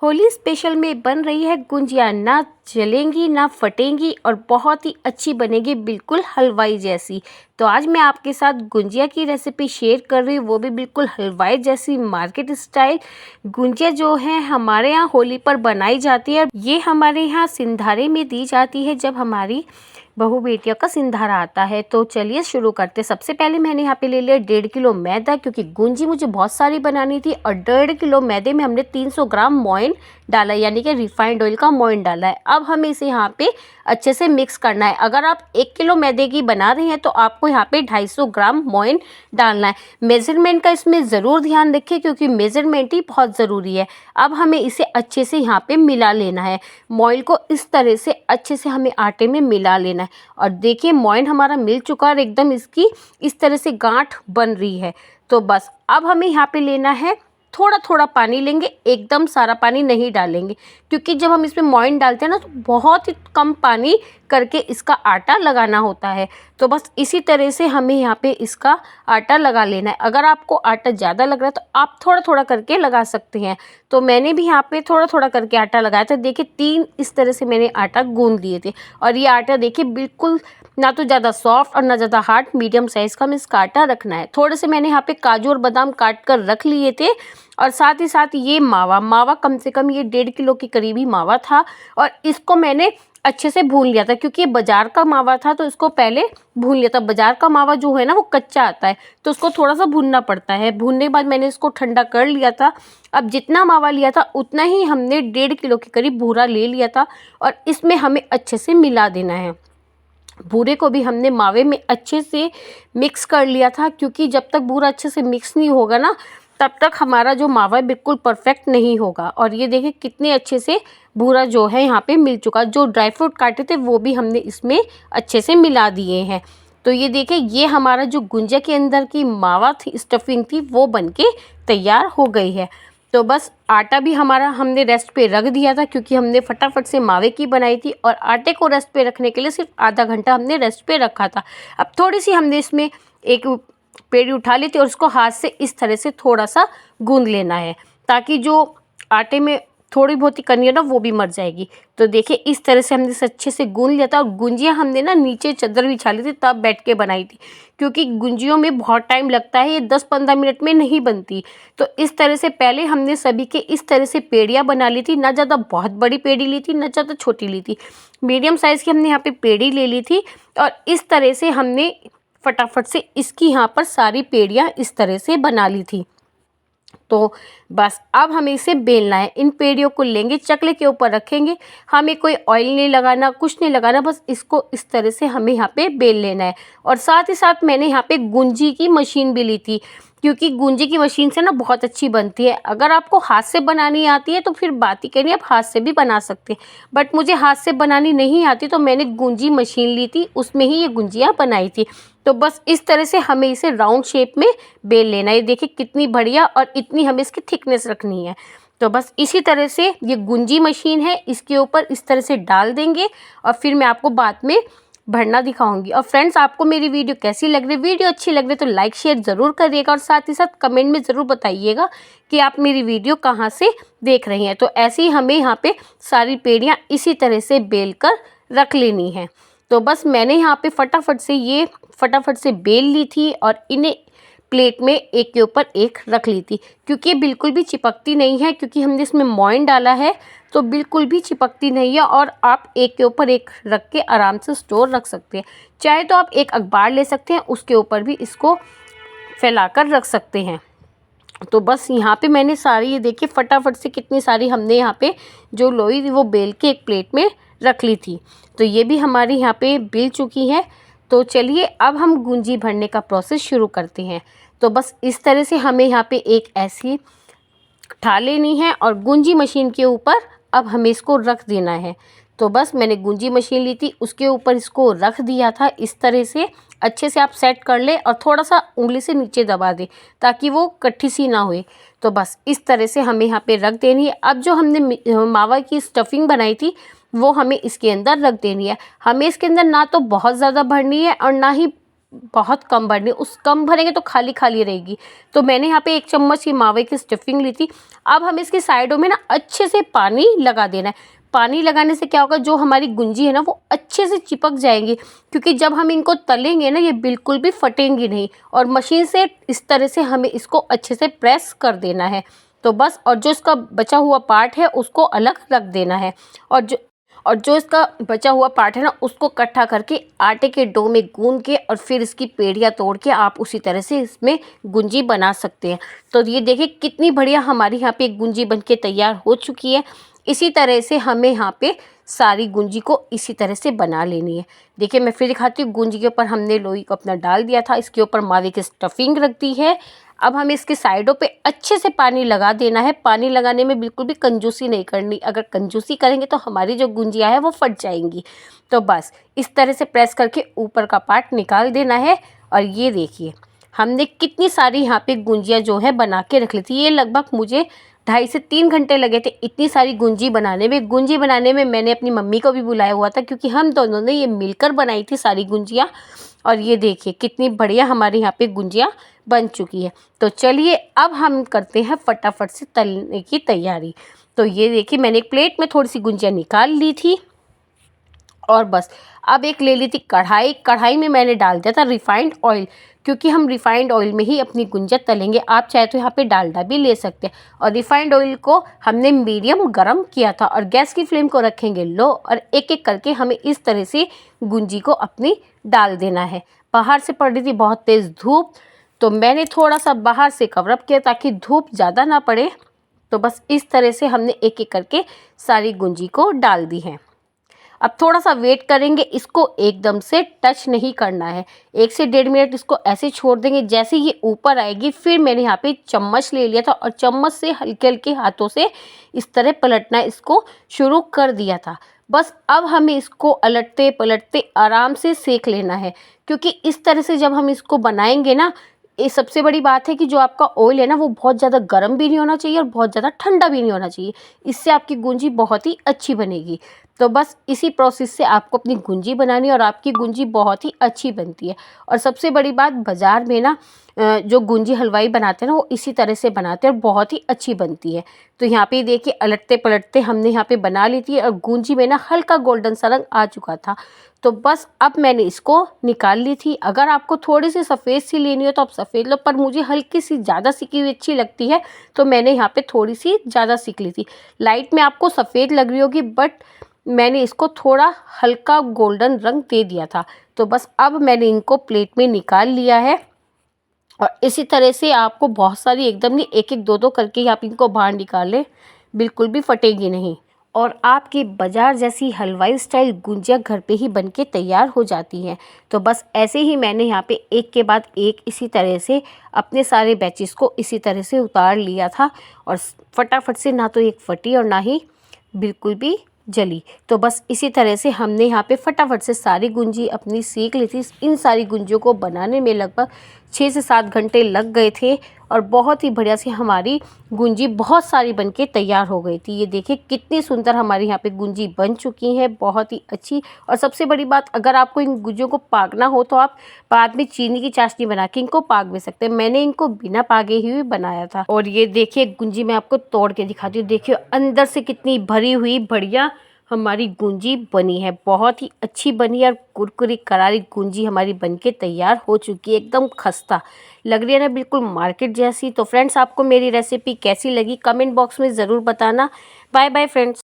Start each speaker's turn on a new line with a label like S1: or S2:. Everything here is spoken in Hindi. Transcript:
S1: होली स्पेशल में बन रही है गुंजिया, ना जलेंगी ना फटेंगी और बहुत ही अच्छी बनेगी, बिल्कुल हलवाई जैसी। तो आज मैं आपके साथ गुंजिया की रेसिपी शेयर कर रही हूँ, वो भी बिल्कुल हलवाई जैसी मार्केट स्टाइल। गुंजिया जो है हमारे यहाँ होली पर बनाई जाती है। ये हमारे यहाँ सिंधारे में दी जाती है जब हमारी बहू बेटियों का सिंधारा आता है। तो चलिए शुरू करते। सबसे पहले मैंने यहाँ पे ले लिया 1.5 किलो मैदा, क्योंकि गुंजी मुझे बहुत सारी बनानी थी। और 1.5 किलो मैदे में हमने 300 ग्राम मोइन डाला, यानी कि रिफाइंड ऑयल का मोइन डाला है। अब हमें इसे यहाँ पे अच्छे से मिक्स करना है। अगर आप 1 किलो मैदे की बना रहे हैं तो आपको यहाँ पे 250 ग्राम मोइन डालना है। मेजरमेंट का इसमें ज़रूर ध्यान रखिए, क्योंकि मेजरमेंट ही बहुत ज़रूरी है। अब हमें इसे अच्छे से यहाँ पे मिला लेना है। मोइन को इस तरह से अच्छे से हमें आटे में मिला लेना है। और देखिए मोइन हमारा मिल चुका है और एकदम इसकी इस तरह से गांठ बन रही है। तो बस अब हमें यहाँ पे लेना है, थोड़ा थोड़ा पानी लेंगे, एकदम सारा पानी नहीं डालेंगे, क्योंकि जब हम इसमें मोइन डालते हैं ना तो बहुत ही कम पानी करके इसका आटा लगाना होता है। तो बस इसी तरह से हमें यहाँ पे इसका आटा लगा लेना है। अगर आपको आटा ज़्यादा लग रहा है तो आप थोड़ा थोड़ा करके लगा सकते हैं। तो मैंने भी यहाँ पे थोड़ा थोड़ा करके आटा लगाया था। देखिए 3 इस तरह से मैंने आटा गूंद लिए थे। और ये आटा देखिए बिल्कुल ना तो ज़्यादा सॉफ्ट और ना ज़्यादा हार्ड, मीडियम साइज़ का हमें इसका आटा रखना है। थोड़े से मैंने यहाँ पे काजू और बादाम काट कर रख लिए थे। और साथ ही साथ ये मावा कम से कम ये 1.5 किलो के करीब ही मावा था। और इसको मैंने अच्छे से भून लिया था, क्योंकि ये बाजार का मावा था तो इसको पहले भून लिया था। बाजार का मावा जो है ना वो कच्चा आता है, तो उसको थोड़ा सा भूनना पड़ता है। भूनने के बाद मैंने इसको ठंडा कर लिया था। अब जितना मावा लिया था उतना ही हमने 1.5 किलो के करीब भूरा ले लिया था। और इसमें हमें अच्छे से मिला देना है। भूरे को भी हमने मावे में अच्छे से मिक्स कर लिया था, क्योंकि जब तक भूरा अच्छे से मिक्स नहीं होगा ना तब तक हमारा जो मावा है बिल्कुल परफेक्ट नहीं होगा। और ये देखिए कितने अच्छे से भूरा जो है यहाँ पे मिल चुका। जो ड्राई फ्रूट काटे थे वो भी हमने इसमें अच्छे से मिला दिए हैं। तो ये देखिए ये हमारा जो गुंजिया के अंदर की मावा थी, स्टफिंग थी, वो बनके तैयार हो गई है। तो बस आटा भी हमारा हमने रेस्ट पे रख दिया था, क्योंकि हमने फटाफट से मावे की बनाई थी। और आटे को रेस्ट पे रखने के लिए सिर्फ आधा घंटा हमने रेस्ट पे रखा था। अब थोड़ी सी हमने इसमें एक पेड़ी उठा ली थी और उसको हाथ से इस तरह से थोड़ा सा गूंद लेना है, ताकि जो आटे में थोड़ी बहुत ही कनी है ना वो भी मर जाएगी। तो देखिए इस तरह से हमने इसे अच्छे से गूंद लिया था। और गुंजिया हमने ना नीचे चादर बिछा ली थी तब बैठ के बनाई थी, क्योंकि गुंजियों में बहुत टाइम लगता है, ये 10-15 मिनट में नहीं बनती। तो इस तरह से पहले हमने सभी के इस तरह से पेड़ियाँ बना ली थी। ना ज़्यादा बहुत बड़ी पेड़ी ली थी, ना ज़्यादा छोटी ली थी, मीडियम साइज़ की हमने यहाँ पे पेड़ी ले ली थी। और इस तरह से हमने फटाफट से इसकी यहाँ पर सारी पेड़ियाँ इस तरह से बना ली थी। तो बस अब हमें इसे बेलना है। इन पेड़ियों को लेंगे, चकले के ऊपर रखेंगे। हमें कोई ऑयल नहीं लगाना, कुछ नहीं लगाना, बस इसको इस तरह से हमें यहाँ पे बेल लेना है। और साथ ही साथ मैंने यहाँ पे गुंजी की मशीन भी ली थी, क्योंकि गुंजी की मशीन से ना बहुत अच्छी बनती है। अगर आपको हाथ से बनानी आती है तो फिर बात ही करिए, आप हाथ से भी बना सकते हैं। बट मुझे हाथ से बनानी नहीं आती, तो मैंने गुंजी मशीन ली थी, उसमें ही ये गुंजियाँ बनाई थी। तो बस इस तरह से हमें इसे राउंड शेप में बेल लेना है। ये देखिए कितनी बढ़िया, और इतनी हमें इसकी थिकनेस रखनी है। तो बस इसी तरह से ये गुंजी मशीन है, इसके ऊपर इस तरह से डाल देंगे और फिर मैं आपको बाद में भरना दिखाऊंगी। और फ्रेंड्स, आपको मेरी वीडियो कैसी लग रही है? वीडियो अच्छी लग रही है तो लाइक शेयर ज़रूर करिएगा, और साथ ही साथ कमेंट में ज़रूर बताइएगा कि आप मेरी वीडियो कहाँ से देख रही हैं। तो ऐसे ही हमें यहाँ पे सारी पेड़ियाँ इसी तरह से बेल कर रख लेनी है। तो बस मैंने यहाँ पे फटाफट से बेल ली थी और इन्हें प्लेट में एक के ऊपर एक रख ली थी, क्योंकि ये बिल्कुल भी चिपकती नहीं है, क्योंकि हमने इसमें मोइन डाला है। तो बिल्कुल भी चिपकती नहीं है, और आप एक के ऊपर एक रख के आराम से स्टोर रख सकते हैं। चाहे तो आप एक अखबार ले सकते हैं, उसके ऊपर भी इसको फैलाकर रख सकते हैं। तो बस यहाँ पे मैंने सारी, ये देखिए फटाफट से कितनी सारी हमने यहाँ पे जो लोई थी वो बेल के एक प्लेट में रख ली थी। तो ये भी हमारी यहाँ पे बिल चुकी है। तो चलिए अब हम गुंजी भरने का प्रोसेस शुरू करते हैं। तो बस इस तरह से हमें यहाँ पे एक ऐसी ठा लेनी है और गुंजी मशीन के ऊपर अब हमें इसको रख देना है। तो बस मैंने गुंजी मशीन ली थी, उसके ऊपर इसको रख दिया था। इस तरह से अच्छे से आप सेट कर ले और थोड़ा सा उंगली से नीचे दबा दे, ताकि वो कट्ठी सी ना हुए। तो बस इस तरह से हमें यहाँ पे रख देनी है। अब जो हमने मावा की स्टफिंग बनाई थी वो हमें इसके अंदर रख देनी है। हमें इसके अंदर ना तो बहुत ज़्यादा भरनी है और ना ही बहुत कम भरनी, उस कम भरेंगे तो खाली खाली रहेगी। तो मैंने यहाँ पे 1 चम्मच की मावे की स्टफिंग ली थी। अब हमें इसकी साइडों में ना अच्छे से पानी लगा देना है। पानी लगाने से क्या होगा, जो हमारी गुंजी है ना वो अच्छे से चिपक जाएंगी, क्योंकि जब हम इनको तलेंगे ना ये बिल्कुल भी फटेंगी नहीं। और मशीन से इस तरह से हमें इसको अच्छे से प्रेस कर देना है। तो बस, और जो इसका बचा हुआ पार्ट है उसको अलग रख देना है। और जो इसका बचा हुआ पार्ट है ना उसको इकट्ठा करके आटे के डो में गूंद के और फिर इसकी पेड़ियाँ तोड़ के आप उसी तरह से इसमें गुंजी बना सकते हैं। तो ये देखिए कितनी बढ़िया हमारी यहाँ पे गुंजी बनके तैयार हो चुकी है। इसी तरह से हमें यहाँ पे सारी गुंजी को इसी तरह से बना लेनी है। देखिए मैं फिर दिखाती हूँ। गुंजी के ऊपर हमने लोई को अपना डाल दिया था, इसके ऊपर मावे की स्टफिंग रख दी है। अब हमें इसके साइडों पे अच्छे से पानी लगा देना है। पानी लगाने में बिल्कुल भी कंजूसी नहीं करनी, अगर कंजूसी करेंगे तो हमारी जो गुंजियाँ है वो फट जाएंगी। तो बस इस तरह से प्रेस करके ऊपर का पार्ट निकाल देना है। और ये देखिए हमने कितनी सारी यहाँ पे गुंजियाँ जो है बना के रख ली थी। ये लगभग मुझे 2.5 से 3 घंटे लगे थे इतनी सारी गुंजी बनाने में। गुंजी बनाने में मैंने अपनी मम्मी को भी बुलाया हुआ था, क्योंकि हम दोनों ने ये मिलकर बनाई थी सारी गुंजियाँ। और ये देखिए कितनी बढ़िया हमारे यहाँ पे गुंजियाँ बन चुकी है। तो चलिए अब हम करते हैं फटाफट से तलने की तैयारी। तो ये देखिए मैंने एक प्लेट में थोड़ी सी गुंजियाँ निकाल ली थी। और बस अब एक ले ली थी कढ़ाई। कढ़ाई में मैंने डाल दिया था रिफाइंड ऑयल, क्योंकि हम रिफाइंड ऑयल में ही अपनी गुंजिया तलेंगे। आप चाहे तो यहाँ पे डालडा भी ले सकते हैं। और रिफाइंड ऑयल को हमने मीडियम गरम किया था और गैस की फ्लेम को रखेंगे लो। और एक एक करके हमें इस तरह से गुंजी को अपनी डाल देना है। बाहर से पड़ रही थी बहुत तेज़ धूप, तो मैंने थोड़ा सा बाहर से कवरअप किया ताकि धूप ज़्यादा ना पड़े। तो बस इस तरह से हमने एक एक करके सारी गुंजी को डाल दी है। अब थोड़ा सा वेट करेंगे, इसको एकदम से टच नहीं करना है। 1 से 1.5 मिनट इसको ऐसे छोड़ देंगे। जैसे ये ऊपर आएगी फिर मैंने यहाँ पे चम्मच ले लिया था और चम्मच से हल्के हल्के हाथों से इस तरह पलटना इसको शुरू कर दिया था। बस अब हमें इसको अलटते पलटते आराम से सेक लेना है, क्योंकि इस तरह से जब हम इसको बनाएंगे ना, ये सबसे बड़ी बात है कि जो आपका ऑयल है ना वो बहुत ज़्यादा गर्म भी नहीं होना चाहिए और बहुत ज़्यादा ठंडा भी नहीं होना चाहिए। इससे आपकी गुंजी बहुत ही अच्छी बनेगी। तो बस इसी प्रोसेस से आपको अपनी गुंजी बनानी है और आपकी गुंजी बहुत ही अच्छी बनती है। और सबसे बड़ी बात, बाज़ार में ना जो गुंजी हलवाई बनाते हैं ना वो इसी तरह से बनाते हैं और बहुत ही अच्छी बनती है। तो यहाँ पे देखिए अलटते पलटते हमने यहाँ पे बना ली थी और गुंजी में ना हल्का गोल्डन सा रंग आ चुका था। तो बस अब मैंने इसको निकाल ली थी। अगर आपको थोड़ी सी सफ़ेद सी लेनी हो तो आप सफ़ेद लो, पर मुझे हल्की सी ज़्यादा सिकी हुई अच्छी लगती है, तो मैंने यहाँ पे थोड़ी सी ज़्यादा सिक ली थी। लाइट में आपको सफ़ेद लग रही होगी, बट मैंने इसको थोड़ा हल्का गोल्डन रंग दे दिया था। तो बस अब मैंने इनको प्लेट में निकाल लिया है। और इसी तरह से आपको बहुत सारी, एकदम नहीं, एक एक दो दो करके ही आप इनको बाहर निकाल लें, बिल्कुल भी फटेगी नहीं। और आपकी बाज़ार जैसी हलवाई स्टाइल गुंजिया घर पे ही बनके तैयार हो जाती हैं। तो बस ऐसे ही मैंने यहाँ पे एक के बाद एक इसी तरह से अपने सारे बैचेस को इसी तरह से उतार लिया था। और फटाफट से ना तो एक फटी और ना ही बिल्कुल भी जली। तो बस इसी तरह से हमने यहाँ पे फटाफट से सारी गुंजी अपनी सीख ली थी। इन सारी गुंजियों को बनाने में लगभग 6 से 7 घंटे लग गए थे और बहुत ही बढ़िया से हमारी गुंजी बहुत सारी बनके तैयार हो गई थी। ये देखिए कितनी सुंदर हमारी यहाँ पे गुंजी बन चुकी है, बहुत ही अच्छी। और सबसे बड़ी बात, अगर आपको इन गुंजियों को पागना हो तो आप बाद में चीनी की चाशनी बना के इनको पाग भी सकते हैं। मैंने इनको बिना पागे ही बनाया था। और ये देखिए गुंजी मैं आपको तोड़ के दिखाती हूँ। देखिए अंदर से कितनी भरी हुई बढ़िया हमारी गुंजी बनी है, बहुत ही अच्छी बनी है। और कुरकुरी करारी गुंजी हमारी बनके तैयार हो चुकी है, एकदम खस्ता लग रही है ना, बिल्कुल मार्केट जैसी। तो फ्रेंड्स आपको मेरी रेसिपी कैसी लगी कमेंट बॉक्स में ज़रूर बताना। Bye bye friends.